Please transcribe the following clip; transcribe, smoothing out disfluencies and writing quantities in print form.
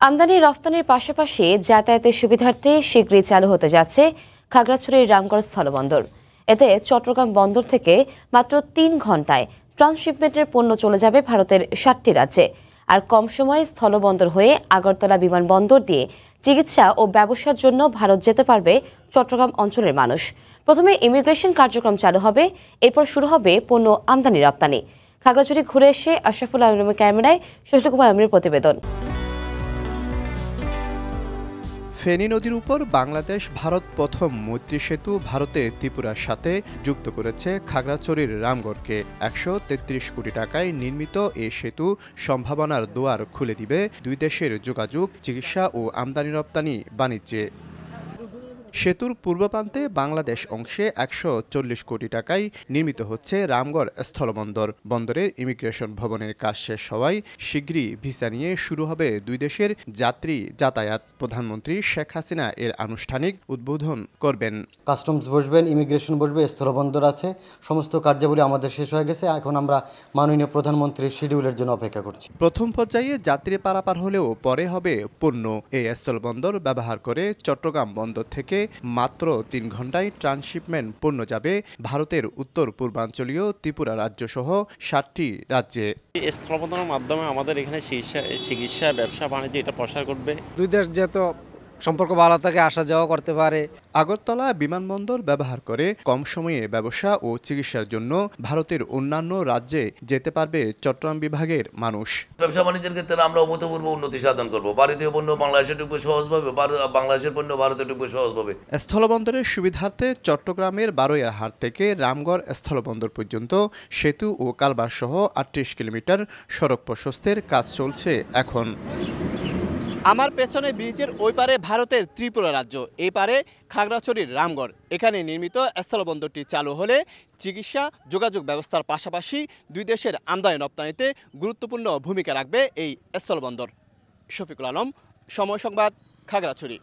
আমদানি রফতানির পাশাপাশি যাতায়াতের সুবিধার্থে শীঘ্রই চালু হতে যাচ্ছে খাগড়াছড়ির রামগড় স্থলবন্দর। এতে চট্টগ্রাম বন্দর থেকে মাত্র ৩ ঘন্টায় ট্রান্সশিপমেন্টের পণ্য চলে যাবে ভারতের ৭টি রাজ্যে। আর কম সময়ে স্থলবন্দর হয়ে আগরতলা বিমানবন্দর দিয়ে চিকিৎসা ও ব্যবসার জন্য ভারত যেতে পারবে চট্টগ্রাম অঞ্চলের মানুষ। প্রথমে ইমিগ্রেশন কার্যক্রম চালু হবে, এরপর শুরু হবে পণ্য আমদানি রপ্তানি। খাগড়াছড়ি ঘুরে এসে আশরাফুল আলমের ক্যামেরায় শশী কুমার আমিরের প্রতিবেদন। ফেনী নদীর উপর বাংলাদেশ ভারত প্রথম মৈত্রী সেতু ভারতে ত্রিপুরার সাথে যুক্ত করেছে খাগড়াছড়ির রামগড়কে। ১৩৩ কোটি টাকায় নির্মিত এ সেতু সম্ভাবনার দুয়ার খুলে দিবে দুই দেশের যোগাযোগ, চিকিৎসা ও আমদানি রপ্তানি বাণিজ্যে। সেতুর পূর্ব প্রান্তে বাংলাদেশ অংশে ১৪০ কোটি টাকায় নির্মিত হচ্ছে রামগড় স্থলবন্দর। বন্দরের ইমিগ্রেশন ভবনের কাজ শেষ হওয়ায় শীঘ্রই ভিসা নিয়ে শুরু হবে দুই দেশের যাত্রী যাতায়াত। প্রধানমন্ত্রী শেখ হাসিনা এর আনুষ্ঠানিক উদ্বোধন করবেন। কাস্টমস বসবেন, ইমিগ্রেশন বসবে, স্থলবন্দর আছে, সমস্ত কার্যাবলী আমাদের শেষ হয়ে গেছে। এখন আমরা মাননীয় প্রধানমন্ত্রীর শিডিউলের জন্য অপেক্ষা করছি। প্রথম পর্যায়ে যাত্রী পারাপার হলেও পরে হবে পণ্য। এই স্থলবন্দর ব্যবহার করে চট্টগ্রাম বন্দর থেকে মাত্র ৩ ঘন্টায় ট্রান্সশিপমেন্ট পণ্য যাবে ভারতের উত্তর পূর্বাঞ্চলীয় ত্রিপুরা রাজ্য সহ ৭টি রাজ্যে। এই স্থলবন্দরের মাধ্যমে আমাদের এখানে চিকিৎসা, ব্যবসা বাণিজ্য এটা প্রসার করবে। দুই দেশ যেহেতু সম্পর্ক ভালো থাকে, আসা যাওয়া করতে পারে। আগরতলা বিমানবন্দর ব্যবহার করে কম সময়ে ব্যবসা ও চিকিৎসার জন্য ভারতের অন্যান্য রাজ্যে যেতে পারবে চট্টগ্রাম বিভাগের মানুষ। ব্যবসা বাণিজ্যের ক্ষেত্রে আমরা অভূতপূর্ব উন্নতি সাধন করব। ভারতীয় পণ্য বাংলাদেশে ঢুকবে সহজভাবে, বাংলাদেশের পণ্য ভারতে ঢুকবে সহজভাবে। স্থলবন্দরের সুবিধার্থে চট্টগ্রামের বারৈয়ারহাট থেকে রামগড় স্থলবন্দর পর্যন্ত সেতু ও কালভার্ট সহ ৩৮ কিলোমিটার সড়ক প্রশস্তের কাজ চলছে এখন। আমার পেছনে ব্রিজের ওই পারে ভারতের ত্রিপুরা রাজ্য, এই পারে খাগড়াছড়ির রামগড়। এখানে নির্মিত স্থলবন্দরটি চালু হলে চিকিৎসা, যোগাযোগ ব্যবস্থার পাশাপাশি দুই দেশের আমদানি রপ্তানিতে গুরুত্বপূর্ণ ভূমিকা রাখবে এই স্থলবন্দর। শফিকুল আলম, সময় সংবাদ, খাগড়াছড়ি।